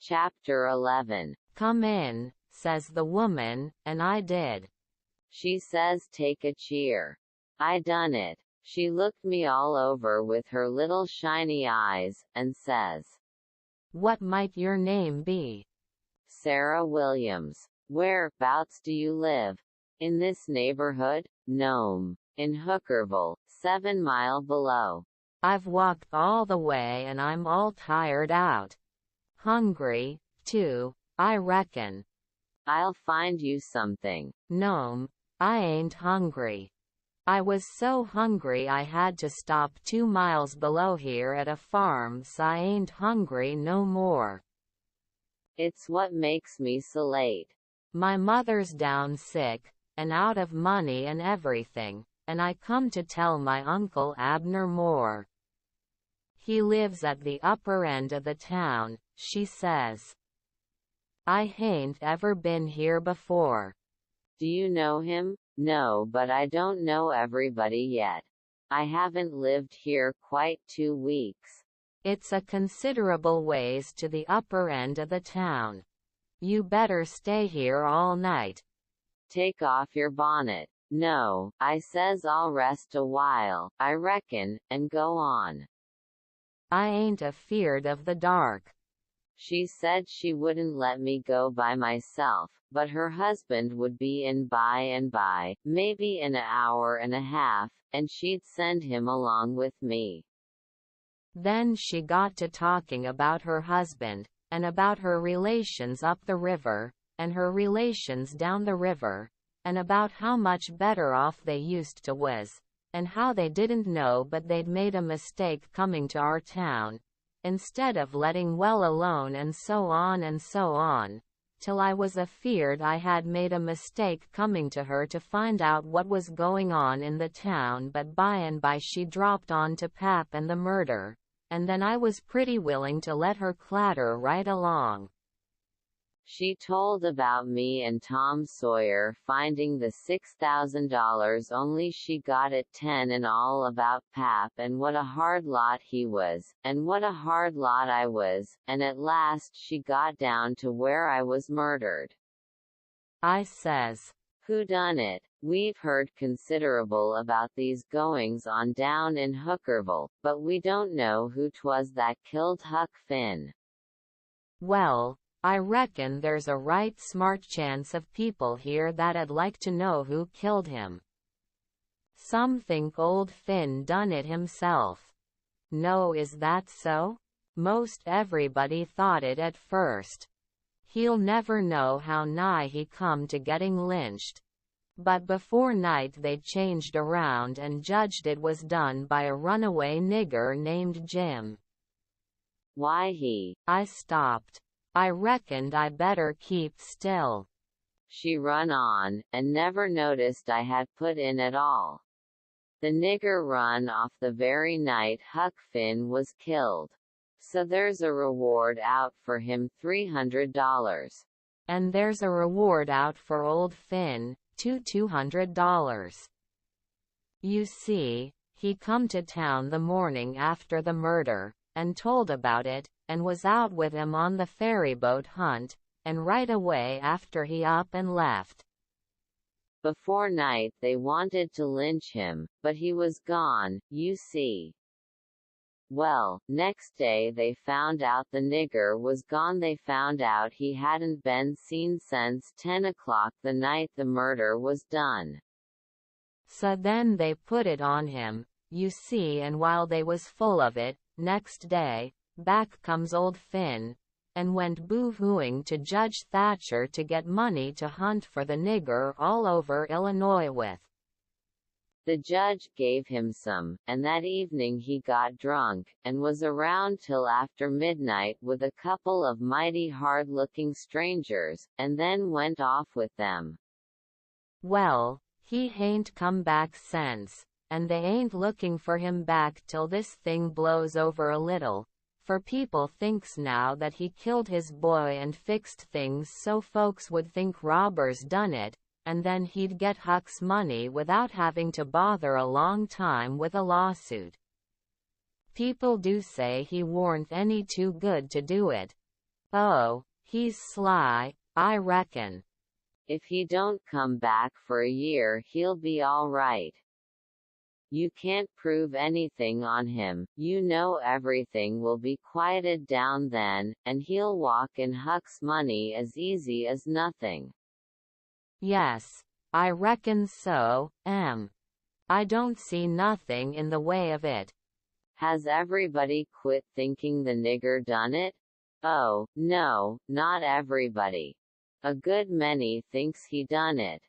Chapter 11. "Come in," says the woman, and I did. She says take a cheer. I done it. She looked me all over with her little shiny eyes, and says, "What might your name be?" "Sarah Williams." "Whereabouts do you live?" "In this neighborhood, Nome. In Hookerville, 7 mile below." "I've walked all the way and I'm all tired out. Hungry, too, I reckon." "I'll find you something." "No'm, I ain't hungry. I was so hungry I had to stop 2 miles below here at a farm's. I ain't hungry no more." "It's what makes me so late." "My mother's down sick, and out of money and everything, and I come to tell my Uncle Abner Moore. He lives at the upper end of the town," she says. "I hain't ever been here before." "Do you know him?" "No, but I don't know everybody yet. I haven't lived here quite 2 weeks." "It's a considerable ways to the upper end of the town. You better stay here all night." "Take off your bonnet." "No," I says, "I'll rest a while, I reckon, and go on." "I ain't afeard of the dark." She said she wouldn't let me go by myself, but her husband would be in by and by, maybe in an hour and a half, and she'd send him along with me. Then she got to talking about her husband, and about her relations up the river, and her relations down the river, and about how much better off they used to was, and how they didn't know but they'd made a mistake coming to our town, instead of letting well alone, and so on, till I was afeard I had made a mistake coming to her to find out what was going on in the town. But by and by she dropped on to Pap and the murder, and then I was pretty willing to let her clatter right along. She told about me and Tom Sawyer finding the $6,000, only she got it 10, and all about Pap and what a hard lot he was, and what a hard lot I was, and at last she got down to where I was murdered. I says, "Who done it? We've heard considerable about these goings on down in Hookerville, but we don't know who 'twas that killed Huck Finn." "Well, I reckon there's a right smart chance of people here that'd like to know who killed him. Some think old Finn done it himself. No, is that so? Most everybody thought it at first. He'll never know how nigh he come to getting lynched. But before night they changed around and judged it was done by a runaway nigger named Jim." "Why he?" I stopped. I reckoned I better keep still. She run on, and never noticed I had put in at all. "The nigger run off the very night Huck Finn was killed. So there's a reward out for him, $300. And there's a reward out for old Finn, too, $200. You see, he come to town the morning after the murder, and told about it, and was out with him on the ferryboat hunt, and right away after he up and left. Before night they wanted to lynch him, but he was gone, you see. Well, next day they found out the nigger was gone. They found out he hadn't been seen since 10 o'clock the night the murder was done. So then they put it on him, you see, and while they was full of it, next day, back comes old Finn, and went boo-hooing to Judge Thatcher to get money to hunt for the nigger all over Illinois with. The judge gave him some, and that evening he got drunk, and was around till after midnight with a couple of mighty hard-looking strangers, and then went off with them. Well, he hain't come back since, and they ain't looking for him back till this thing blows over a little, for people thinks now that he killed his boy and fixed things so folks would think robbers done it, and then he'd get Huck's money without having to bother a long time with a lawsuit. People do say he warn't any too good to do it. Oh, he's sly, I reckon. If he don't come back for a year he'll be all right. You can't prove anything on him, you know everything will be quieted down then, and he'll walk in Huck's money as easy as nothing. Yes, I reckon so, I don't see nothing in the way of it. Has everybody quit thinking the nigger done it? Oh, no, not everybody. A good many thinks he done it.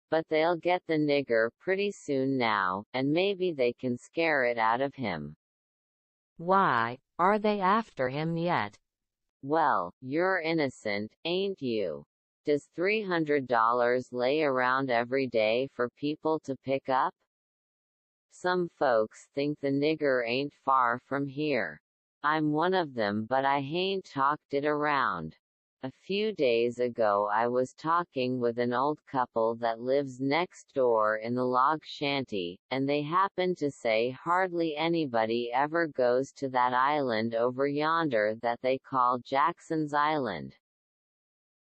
But they'll get the nigger pretty soon now, and maybe they can scare it out of him. Why, are they after him yet? Well, you're innocent, ain't you? Does $300 lay around every day for people to pick up? Some folks think the nigger ain't far from here. I'm one of them, but I hain't talked it around. A few days ago I was talking with an old couple that lives next door in the log shanty, and they happened to say hardly anybody ever goes to that island over yonder that they call Jackson's Island.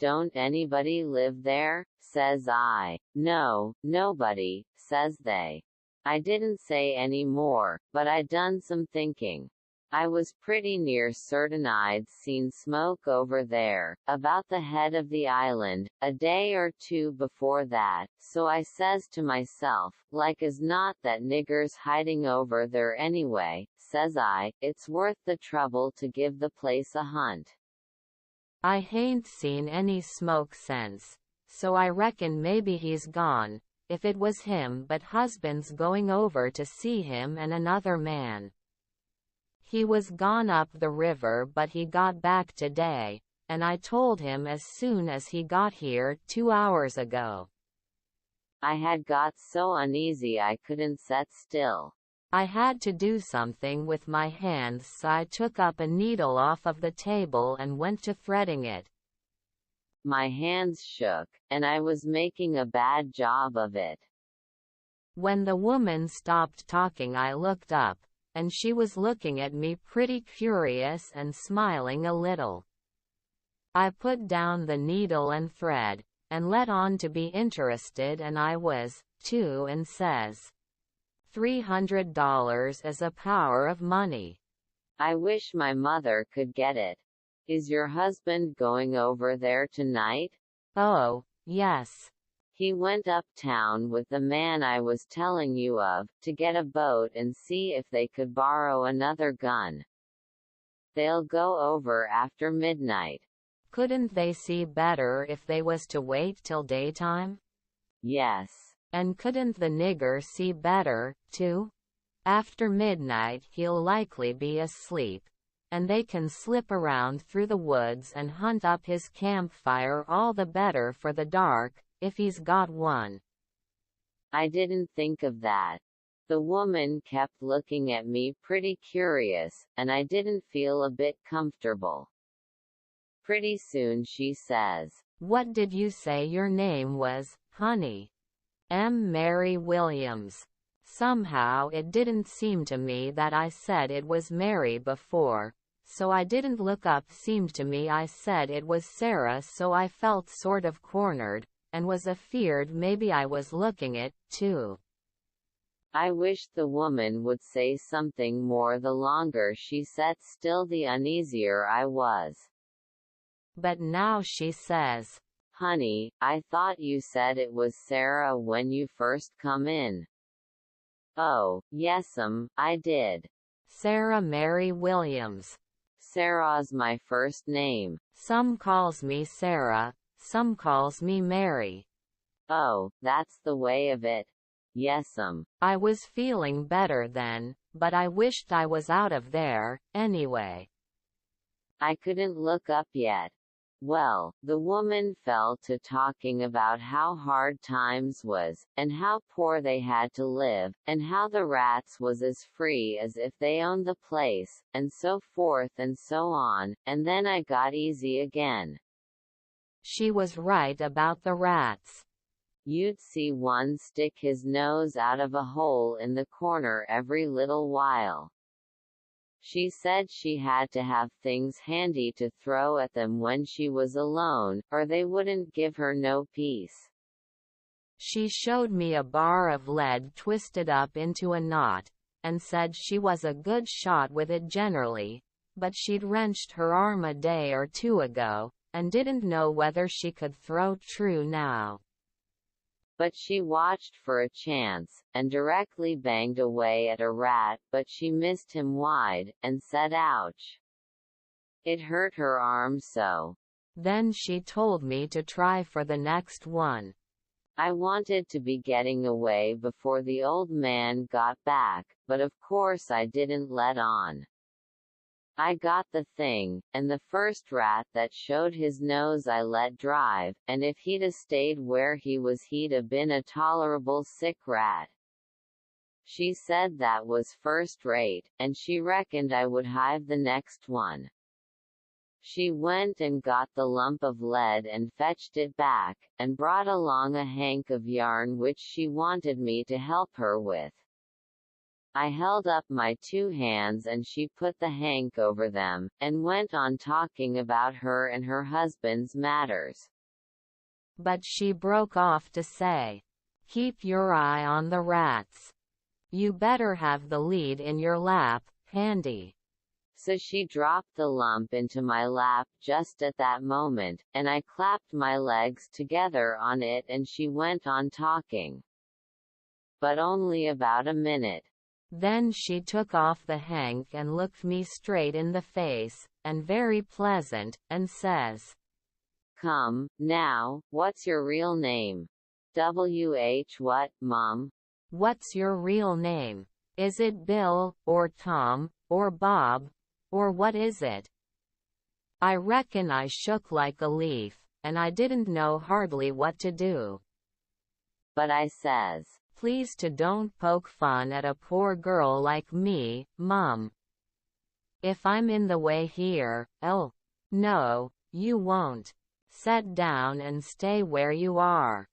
Don't anybody live there? Says I. No, nobody, says they. I didn't say any more, but I done some thinking. I was pretty near certain I'd seen smoke over there, about the head of the island, a day or two before that, so I says to myself, like as not that nigger's hiding over there anyway, says I, it's worth the trouble to give the place a hunt. I hain't seen any smoke since, so I reckon maybe he's gone, if it was him, but husband's going over to see him and another man. He was gone up the river, but he got back today, and I told him as soon as he got here 2 hours ago. I had got so uneasy I couldn't set still. I had to do something with my hands, so I took up a needle off of the table and went to threading it. My hands shook, and I was making a bad job of it. When the woman stopped talking I looked up, and she was looking at me pretty curious and smiling a little. I put down the needle and thread, and let on to be interested, and I was, too, and says, $300 is a power of money. I wish my mother could get it. Is your husband going over there tonight? Oh, yes. He went uptown with the man I was telling you of, to get a boat and see if they could borrow another gun. They'll go over after midnight. Couldn't they see better if they was to wait till daytime? Yes. And couldn't the nigger see better, too? After midnight he'll likely be asleep, and they can slip around through the woods and hunt up his campfire all the better for the dark, if he's got one. I didn't think of that. The woman kept looking at me pretty curious, and I didn't feel a bit comfortable. Pretty soon she says, "What did you say your name was, honey?" Mary Williams. Somehow it didn't seem to me that I said it was Mary before, so I didn't look up. Seemed to me I said it was Sarah, so I felt sort of cornered, and was afeard maybe I was looking it, too. I wished the woman would say something more. The longer she sat still the uneasier I was. But now she says, "Honey, I thought you said it was Sarah when you first come in." "Oh, yes'm, I did." "Sarah Mary Williams." "Sarah's my first name." "Some calls me Sarah, some calls me Mary." "Oh, that's the way of it." "Yes'm." I was feeling better then, but I wished I was out of there, anyway. I couldn't look up yet. Well, the woman fell to talking about how hard times was, and how poor they had to live, and how the rats was as free as if they owned the place, and so forth and so on, and then I got easy again. She was right about the rats. You'd see one stick his nose out of a hole in the corner every little while. She said she had to have things handy to throw at them when she was alone, or they wouldn't give her no peace. She showed me a bar of lead twisted up into a knot, and said she was a good shot with it generally, but she'd wrenched her arm a day or two ago, and didn't know whether she could throw true now. But she watched for a chance, and directly banged away at a rat, but she missed him wide, and said ouch. It hurt her arm so. Then she told me to try for the next one. I wanted to be getting away before the old man got back, but of course I didn't let on. I got the thing, and the first rat that showed his nose I let drive, and if he'd a stayed where he was he'd a been a tolerable sick rat. She said that was first rate, and she reckoned I would hive the next one. She went and got the lump of lead and fetched it back, and brought along a hank of yarn which she wanted me to help her with. I held up my two hands and she put the hank over them, and went on talking about her and her husband's matters. But she broke off to say, "Keep your eye on the rats. You better have the lead in your lap, handy." So she dropped the lump into my lap just at that moment, and I clapped my legs together on it and she went on talking. But only about a minute. Then she took off the hank and looked me straight in the face, and very pleasant, and says, "Come, now, what's your real name?" "WH what, Mom?" "What's your real name? Is it Bill, or Tom, or Bob, or what is it?" I reckon I shook like a leaf, and I didn't know hardly what to do. But I says, "Please to don't poke fun at a poor girl like me, Mum. If I'm in the way here." "Oh, no, you won't. Set down and stay where you are.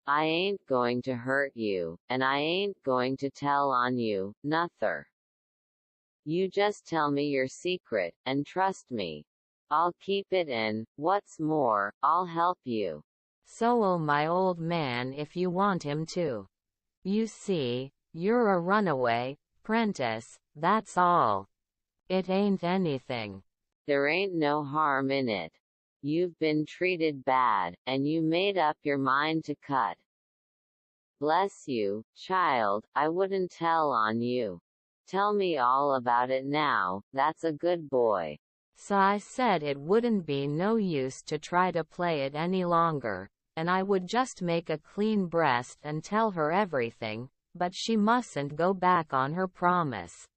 "I ain't going to hurt you, and I ain't going to tell on you, nuther. You just tell me your secret, and trust me. I'll keep it and, what's more, I'll help you." "So'll my old man if you want him to. You see, you're a runaway, 'prentice, that's all. It ain't anything." "There ain't no harm in it. You've been treated bad, and you made up your mind to cut. Bless you, child, I wouldn't tell on you. Tell me all about it now, that's a good boy." So I said it wouldn't be no use to try to play it any longer, and I would just make a clean breast and tell her everything, but she mustn't go back on her promise.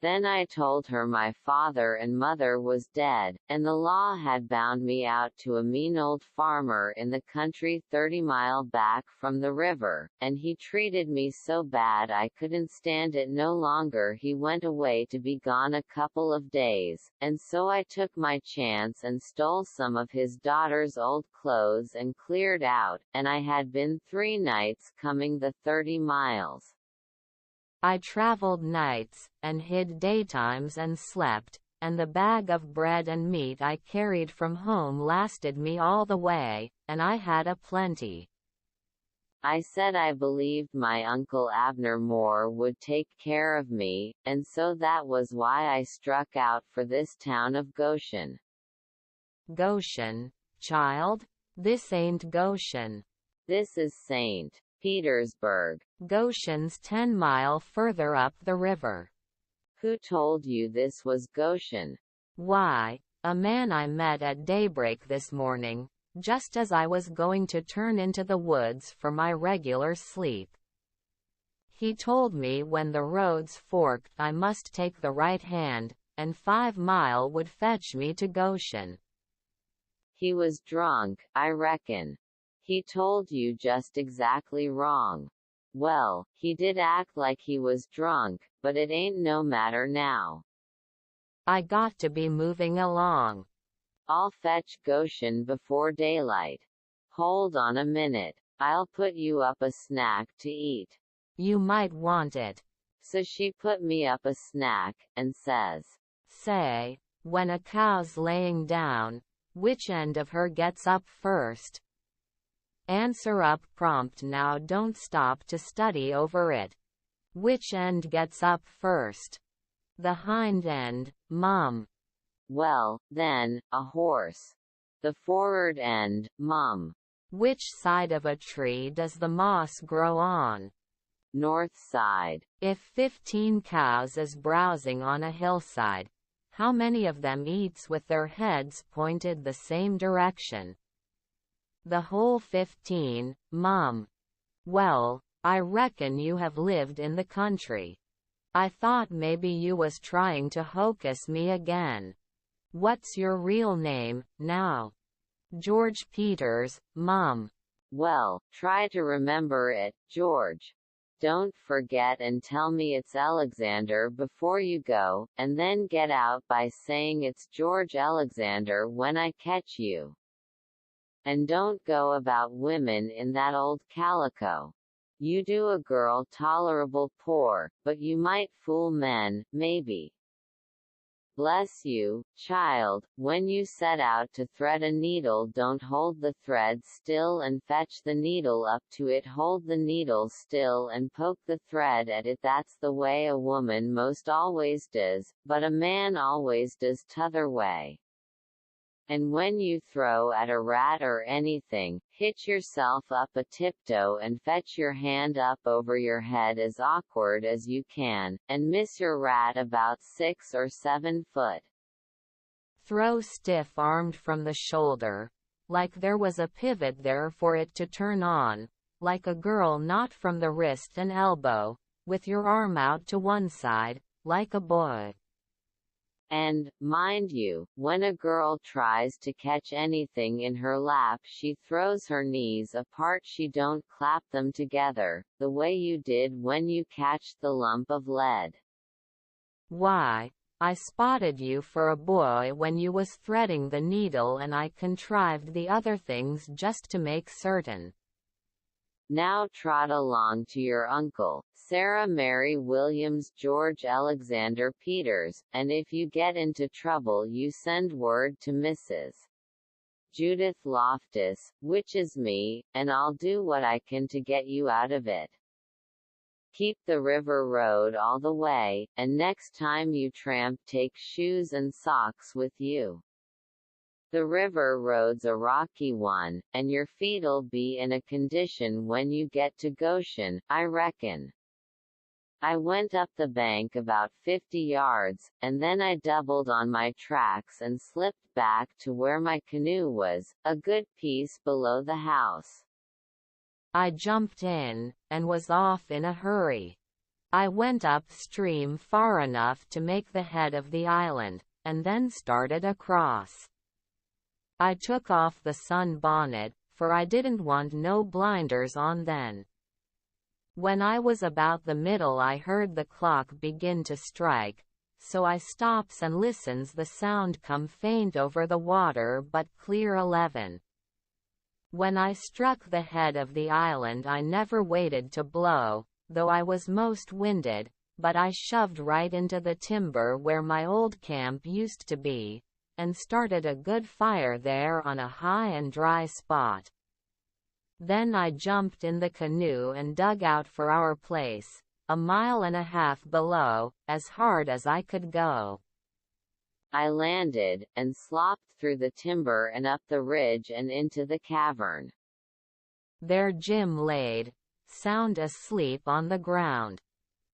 Then I told her my father and mother was dead, and the law had bound me out to a mean old farmer in the country 30 mile back from the river, and he treated me so bad I couldn't stand it no longer. He went away to be gone a couple of days, and so I took my chance and stole some of his daughter's old clothes and cleared out, and I had been 3 nights coming the 30 miles. I traveled nights, and hid daytimes and slept, and the bag of bread and meat I carried from home lasted me all the way, and I had a plenty. I said I believed my Uncle Abner Moore would take care of me, and so that was why I struck out for this town of Goshen. "Goshen, child? This ain't Goshen. This is St. Petersburg. Goshen's 10 mile further up the river." "Who told you this was Goshen?" "Why, a man I met at daybreak this morning, just as I was going to turn into the woods for my regular sleep. He told me when the roads forked I must take the right hand, and 5 mile would fetch me to Goshen." "He was drunk, I reckon. He told you just exactly wrong." "Well, he did act like he was drunk, but it ain't no matter now. I got to be moving along." I'll fetch Goshen before daylight. Hold on a minute. I'll put you up a snack to eat." "You might want it." So she put me up a snack, and says, Say, when a cow's laying down, which end of her gets up first? Answer up prompt now, don't stop to study over it. Which end gets up first? The hind end, Mum. Well, then, a horse. The forward end, Mum. Which side of a tree does the moss grow on? North side. If 15 cows is browsing on a hillside, how many of them eats with their heads pointed the same direction? The whole 15, Mum. Well, I reckon you have lived in the country. I thought maybe you was trying to hocus me again. What's your real name, now? George Peters, Mum. Well, try to remember it, George. Don't forget and tell me it's Alexander before you go, and then get out by saying it's George Alexander when I catch you. And don't go about women in that old calico. You do a girl tolerable poor, but you might fool men, maybe. Bless you, child, when you set out to thread a needle, don't hold the thread still and fetch the needle up to it, hold the needle still and poke the thread at it. That's the way a woman most always does, but a man always does t'other way. And when you throw at a rat or anything, hitch yourself up a tiptoe and fetch your hand up over your head as awkward as you can, and miss your rat about 6 or 7 foot. Throw stiff-armed from the shoulder, like there was a pivot there for it to turn on, like a girl, not from the wrist and elbow, with your arm out to one side, like a boy. And, mind you, when a girl tries to catch anything in her lap, she throws her knees apart, she don't clap them together, the way you did when you catched the lump of lead. Why, I spotted you for a boy when you was threading the needle, and I contrived the other things just to make certain. Now trot along to your uncle, Sarah Mary Williams George Alexander Peters, and if you get into trouble you send word to Mrs. Judith Loftus, which is me, and I'll do what I can to get you out of it. Keep the river road all the way, and next time you tramp take shoes and socks with you. The river road's a rocky one, and your feet'll be in a condition when you get to Goshen, I reckon. I went up the bank about 50 yards, and then I doubled on my tracks and slipped back to where my canoe was, a good piece below the house. I jumped in, and was off in a hurry. I went upstream far enough to make the head of the island, and then started across. I took off the sun bonnet, for I didn't want no blinders on then. When I was about the middle I heard the clock begin to strike, so I stops and listens. The sound come faint over the water but clear 11. When I struck the head of the island I never waited to blow, though I was most winded, but I shoved right into the timber where my old camp used to be, and started a good fire there on a high and dry spot. Then I jumped in the canoe and dug out for our place, a mile and a half below, as hard as I could go. I landed, and slopped through the timber and up the ridge and into the cavern. There Jim laid, sound asleep on the ground.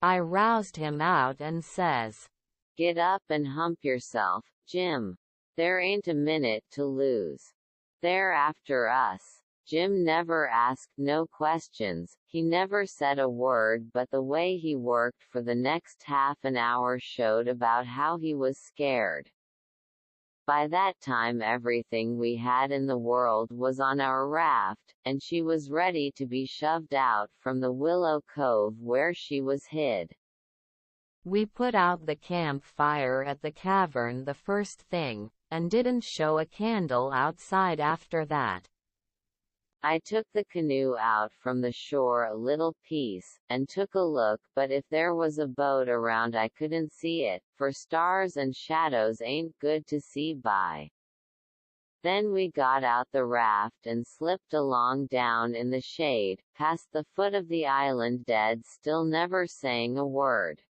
I roused him out and says, "Get up and hump yourself, Jim. There ain't a minute to lose. They're after us." Jim never asked no questions, he never said a word, but the way he worked for the next half an hour showed about how he was scared. By that time everything we had in the world was on our raft, and she was ready to be shoved out from the willow cove where she was hid. We put out the campfire at the cavern the first thing, and didn't show a candle outside after that. I took the canoe out from the shore a little piece, and took a look, but if there was a boat around I couldn't see it, for stars and shadows ain't good to see by. Then we got out the raft and slipped along down in the shade, past the foot of the island, dead still, never saying a word.